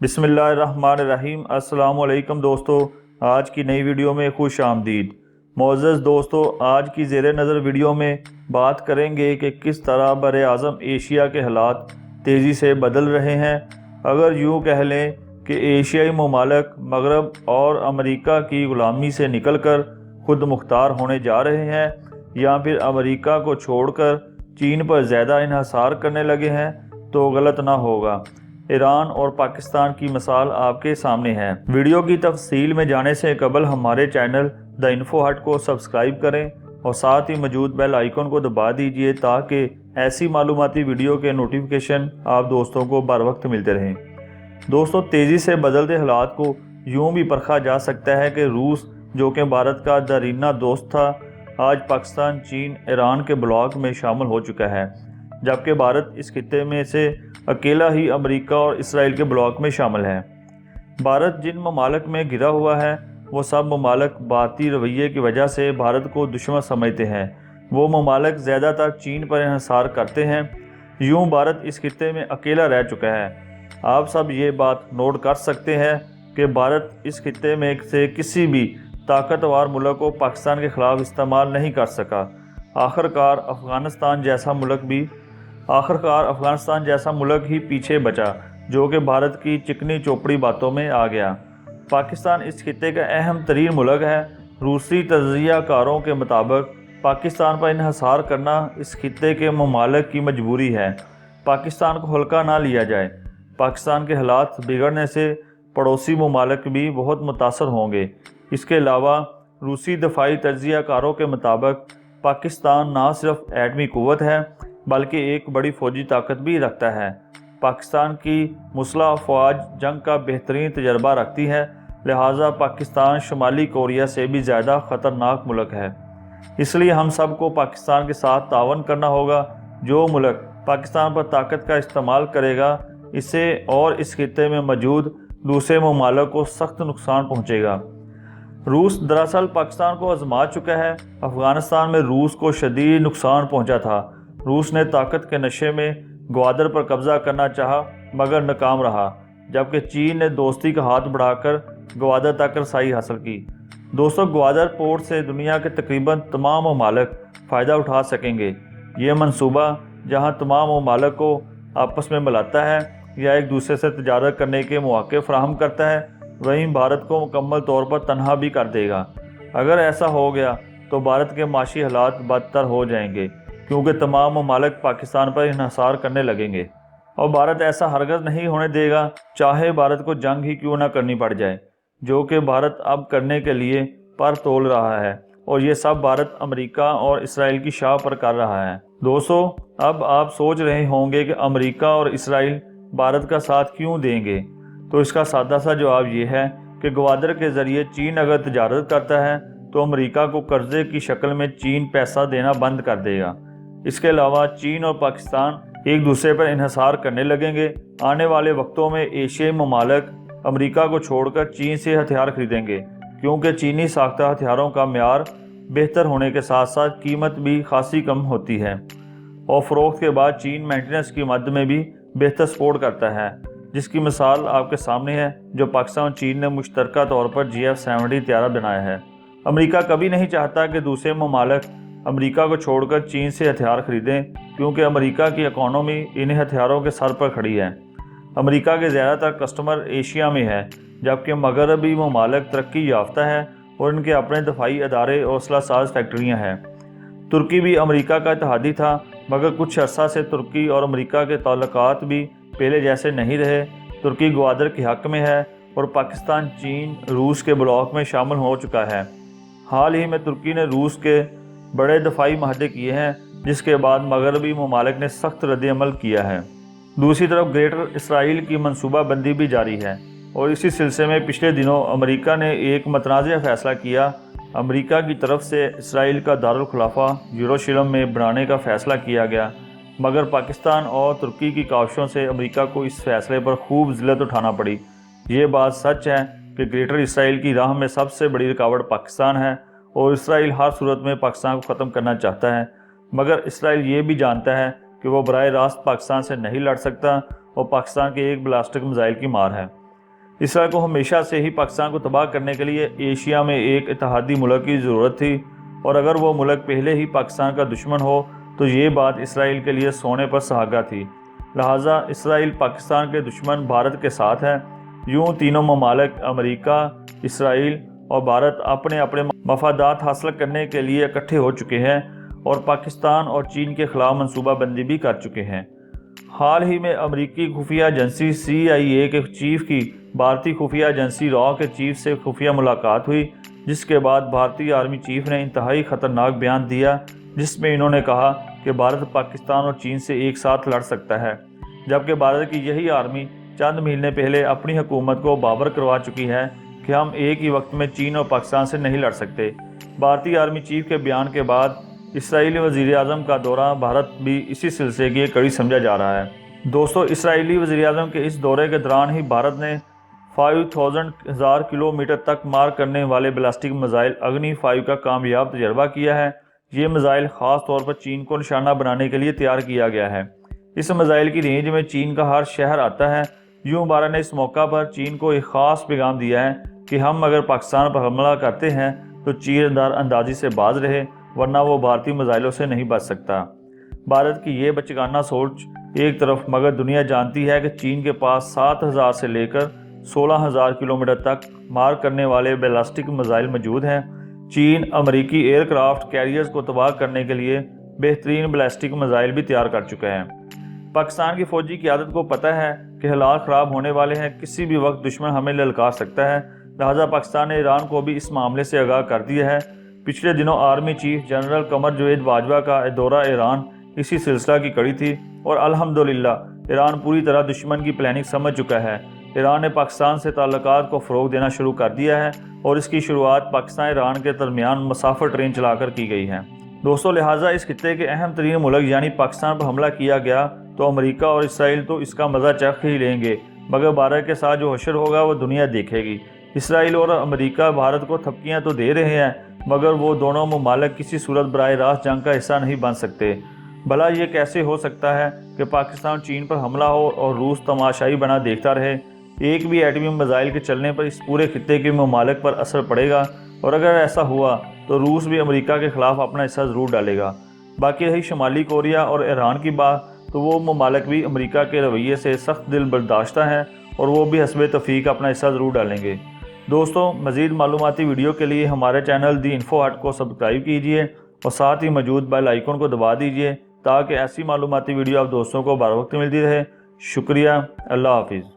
بسم اللہ الرحمن الرحیم۔ السلام علیکم دوستو، آج کی نئی ویڈیو میں خوش آمدید۔ معزز دوستو، آج کی زیر نظر ویڈیو میں بات کریں گے کہ کس طرح بر اعظم ایشیا کے حالات تیزی سے بدل رہے ہیں۔ اگر یوں کہہ لیں کہ ایشیائی ممالک مغرب اور امریکہ کی غلامی سے نکل کر خود مختار ہونے جا رہے ہیں، یا پھر امریکہ کو چھوڑ کر چین پر زیادہ انحصار کرنے لگے ہیں، تو غلط نہ ہوگا۔ ایران اور پاکستان کی مثال آپ کے سامنے ہے۔ ویڈیو کی تفصیل میں جانے سے قبل ہمارے چینل theinfohut کو سبسکرائب کریں اور ساتھ ہی موجود بیل آئیکن کو دبا دیجئے تاکہ ایسی معلوماتی ویڈیو کے نوٹیفیکیشن آپ دوستوں کو بر وقت ملتے رہیں۔ دوستو، تیزی سے بدلتے حالات کو یوں بھی پرکھا جا سکتا ہے کہ روس، جو کہ بھارت کا دیرینہ دوست تھا، آج پاکستان، چین، ایران کے بلاک میں شامل ہو چکا ہے، جبکہ بھارت اس خطے میں سے اکیلا ہی امریکہ اور اسرائیل کے بلاک میں شامل ہے۔ بھارت جن ممالک میں گھرا ہوا ہے، وہ سب ممالک بھارتی رویے کی وجہ سے بھارت کو دشمن سمجھتے ہیں۔ وہ ممالک زیادہ تر چین پر انحصار کرتے ہیں۔ یوں بھارت اس خطے میں اکیلا رہ چکا ہے۔ آپ سب یہ بات نوٹ کر سکتے ہیں کہ بھارت اس خطے میں سے کسی بھی طاقتور ملک کو پاکستان کے خلاف استعمال نہیں کر سکا۔ آخرکار افغانستان جیسا ملک ہی پیچھے بچا، جو کہ بھارت کی چکنی چوپڑی باتوں میں آ گیا۔ پاکستان اس خطے کا اہم ترین ملک ہے۔ روسی تجزیہ کاروں کے مطابق پاکستان پر انحصار کرنا اس خطے کے ممالک کی مجبوری ہے۔ پاکستان کو ہلکا نہ لیا جائے۔ پاکستان کے حالات بگڑنے سے پڑوسی ممالک بھی بہت متاثر ہوں گے۔ اس کے علاوہ روسی دفاعی تجزیہ کاروں کے مطابق پاکستان نہ صرف ایٹمی قوت ہے بلکہ ایک بڑی فوجی طاقت بھی رکھتا ہے۔ پاکستان کی مسلح افواج جنگ کا بہترین تجربہ رکھتی ہے، لہٰذا پاکستان شمالی کوریا سے بھی زیادہ خطرناک ملک ہے۔ اس لیے ہم سب کو پاکستان کے ساتھ تعاون کرنا ہوگا۔ جو ملک پاکستان پر طاقت کا استعمال کرے گا، اسے اور اس خطے میں موجود دوسرے ممالک کو سخت نقصان پہنچے گا۔ روس دراصل پاکستان کو آزما چکا ہے۔ افغانستان میں روس کو شدید نقصان پہنچا تھا۔ روس نے طاقت کے نشے میں گوادر پر قبضہ کرنا چاہا مگر ناکام رہا، جبکہ چین نے دوستی کا ہاتھ بڑھا کر گوادر تک رسائی حاصل کی۔ دوستو، گوادر پورٹ سے دنیا کے تقریباً تمام ممالک فائدہ اٹھا سکیں گے۔ یہ منصوبہ جہاں تمام ممالک کو آپس میں ملاتا ہے یا ایک دوسرے سے تجارت کرنے کے مواقع فراہم کرتا ہے، وہیں بھارت کو مکمل طور پر تنہا بھی کر دے گا۔ اگر ایسا ہو گیا تو بھارت کے معاشی حالات بدتر ہو جائیں گے، کیونکہ تمام ممالک پاکستان پر انحصار کرنے لگیں گے، اور بھارت ایسا ہرگز نہیں ہونے دے گا، چاہے بھارت کو جنگ ہی کیوں نہ کرنی پڑ جائے، جو کہ بھارت اب کرنے کے لیے پر تول رہا ہے، اور یہ سب بھارت امریکہ اور اسرائیل کی شاہ پر کر رہا ہے۔ دوستو، اب آپ سوچ رہے ہوں گے کہ امریکہ اور اسرائیل بھارت کا ساتھ کیوں دیں گے؟ تو اس کا سادہ سا جواب یہ ہے کہ گوادر کے ذریعے چین اگر تجارت کرتا ہے تو امریکہ کو قرضے کی شکل میں چین پیسہ دینا بند کر دے گا۔ اس کے علاوہ چین اور پاکستان ایک دوسرے پر انحصار کرنے لگیں گے۔ آنے والے وقتوں میں ایشیائی ممالک امریکہ کو چھوڑ کر چین سے ہتھیار خریدیں گے، کیونکہ چینی ساختہ ہتھیاروں کا معیار بہتر ہونے کے ساتھ ساتھ قیمت بھی خاصی کم ہوتی ہے، اور فروخت کے بعد چین مینٹیننس کی مد میں بھی بہتر سپورٹ کرتا ہے، جس کی مثال آپ کے سامنے ہے، جو پاکستان اور چین نے مشترکہ طور پر GF-70 طیارہ بنایا ہے۔ امریکہ کبھی نہیں چاہتا کہ دوسرے ممالک امریکہ کو چھوڑ کر چین سے ہتھیار خریدیں، کیونکہ امریکہ کی اکانومی ان ہتھیاروں کے سر پر کھڑی ہے۔ امریکہ کے زیادہ تر کسٹمر ایشیا میں ہے، جبکہ مغربی ممالک ترقی یافتہ ہے اور ان کے اپنے دفاعی ادارے اور اسلحہ ساز فیکٹریاں ہیں۔ ترکی بھی امریکہ کا اتحادی تھا، مگر کچھ عرصہ سے ترکی اور امریکہ کے تعلقات بھی پہلے جیسے نہیں رہے۔ ترکی گوادر کے حق میں ہے اور پاکستان چین روس کے بلاک میں شامل ہو چکا ہے۔ حال ہی میں ترکی نے روس کے بڑے دفاعی معاہدے کیے ہیں، جس کے بعد مغربی ممالک نے سخت رد عمل کیا ہے۔ دوسری طرف گریٹر اسرائیل کی منصوبہ بندی بھی جاری ہے، اور اسی سلسلے میں پچھلے دنوں امریکہ نے ایک متنازع فیصلہ کیا۔ امریکہ کی طرف سے اسرائیل کا دارالخلافہ یروشلم میں بنانے کا فیصلہ کیا گیا، مگر پاکستان اور ترکی کی کاوشوں سے امریکہ کو اس فیصلے پر خوب ذلت اٹھانا پڑی۔ یہ بات سچ ہے کہ گریٹر اسرائیل کی راہ میں سب سے بڑی رکاوٹ پاکستان ہے، اور اسرائیل ہر صورت میں پاکستان کو ختم کرنا چاہتا ہے، مگر اسرائیل یہ بھی جانتا ہے کہ وہ براہ راست پاکستان سے نہیں لڑ سکتا اور پاکستان کے ایک بلاسٹک میزائل کی مار ہے۔ اسرائیل کو ہمیشہ سے ہی پاکستان کو تباہ کرنے کے لیے ایشیا میں ایک اتحادی ملک کی ضرورت تھی، اور اگر وہ ملک پہلے ہی پاکستان کا دشمن ہو تو یہ بات اسرائیل کے لیے سونے پر سہاگا تھی۔ لہٰذا اسرائیل پاکستان کے دشمن بھارت کے ساتھ ہے۔ یوں تینوں ممالک امریکہ، اسرائیل اور بھارت اپنے اپنے مفادات حاصل کرنے کے لیے اکٹھے ہو چکے ہیں اور پاکستان اور چین کے خلاف منصوبہ بندی بھی کر چکے ہیں۔ حال ہی میں امریکی خفیہ ایجنسی CIA کے چیف کی بھارتی خفیہ ایجنسی رویہ کے چیف سے خفیہ ملاقات ہوئی، جس کے بعد بھارتی آرمی چیف نے انتہائی خطرناک بیان دیا، جس میں انہوں نے کہا کہ بھارت پاکستان اور چین سے ایک ساتھ لڑ سکتا ہے، جبکہ بھارت کی یہی آرمی چند مہینے پہلے اپنی حکومت کو باور کروا چکی ہے کہ ہم ایک ہی وقت میں چین اور پاکستان سے نہیں لڑ سکتے۔ بھارتی آرمی چیف کے بیان کے بعد اسرائیلی وزیر اعظم کا دورہ بھارت بھی اسی سلسلے کی ایک کڑی سمجھا جا رہا ہے۔ دوستو، اسرائیلی وزیر اعظم کے اس دورے کے دوران ہی بھارت نے 5000 کلومیٹر تک مار کرنے والے بیلسٹک میزائل اگنی 5 کا کامیاب تجربہ کیا ہے۔ یہ میزائل خاص طور پر چین کو نشانہ بنانے کے لیے تیار کیا گیا ہے۔ اس میزائل کی رینج میں چین کا ہر شہر آتا ہے۔ یوں بھارت نے اس موقع پر چین کو ایک خاص پیغام دیا ہے کہ ہم اگر پاکستان پر حملہ کرتے ہیں تو چین اندازی سے باز رہے، ورنہ وہ بھارتی میزائلوں سے نہیں بچ سکتا۔ بھارت کی یہ بچگانہ سوچ ایک طرف، مگر دنیا جانتی ہے کہ چین کے پاس 7000 سے لے کر 16000 کلومیٹر تک مار کرنے والے بیلسٹک میزائل موجود ہیں۔ چین امریکی ایئر کرافٹ کیریئرز کو تباہ کرنے کے لیے بہترین بیلسٹک میزائل بھی تیار کر چکا ہے۔ پاکستان کی فوجی قیادت کو پتہ ہے کہ حالات خراب ہونے والے ہیں، کسی بھی وقت دشمن ہمیں للکار سکتا ہے، لہٰذا پاکستان نے ایران کو بھی اس معاملے سے آگاہ کر دیا ہے۔ پچھلے دنوں army chief general Qamar Javed Bajwa کا دورہ ایران اسی سلسلہ کی کڑی تھی، اور الحمدللہ ایران پوری طرح دشمن کی پلاننگ سمجھ چکا ہے۔ ایران نے پاکستان سے تعلقات کو فروغ دینا شروع کر دیا ہے، اور اس کی شروعات پاکستان ایران کے درمیان مسافر ٹرین چلا کر کی گئی ہے۔ دوستو، لہٰذا اس خطے کے اہم ترین ملک یعنی پاکستان پر حملہ کیا گیا تو امریکہ اور اسرائیل تو اس کا مزہ چکھ ہی لیں گے، مگر بھارت کے ساتھ جو حشر ہوگا وہ دنیا دیکھے گی۔ اسرائیل اور امریکہ بھارت کو تھپکیاں تو دے رہے ہیں، مگر وہ دونوں ممالک کسی صورت براہ راست جنگ کا حصہ نہیں بن سکتے۔ بھلا یہ کیسے ہو سکتا ہے کہ پاکستان چین پر حملہ ہو اور روس تماشائی بنا دیکھتا رہے؟ ایک بھی ایٹمی میزائل کے چلنے پر اس پورے خطے کے ممالک پر اثر پڑے گا، اور اگر ایسا ہوا تو روس بھی امریکہ کے خلاف اپنا حصہ ضرور ڈالے گا۔ باقی رہی شمالی کوریا اور ایران کی بات، تو وہ ممالک بھی امریکہ کے رویے سے سخت دل برداشتہ ہیں، اور وہ بھی حسب توفیق اپنا حصہ ضرور ڈالیں گے۔ دوستو، مزید معلوماتی ویڈیو کے لیے ہمارے چینل دی انفو ہٹ کو سبسکرائب کیجیے اور ساتھ ہی موجود بیل آئیکن کو دبا دیجیے تاکہ ایسی معلوماتی ویڈیو آپ دوستوں کو بر وقت ملتی رہے۔ شکریہ، اللہ حافظ۔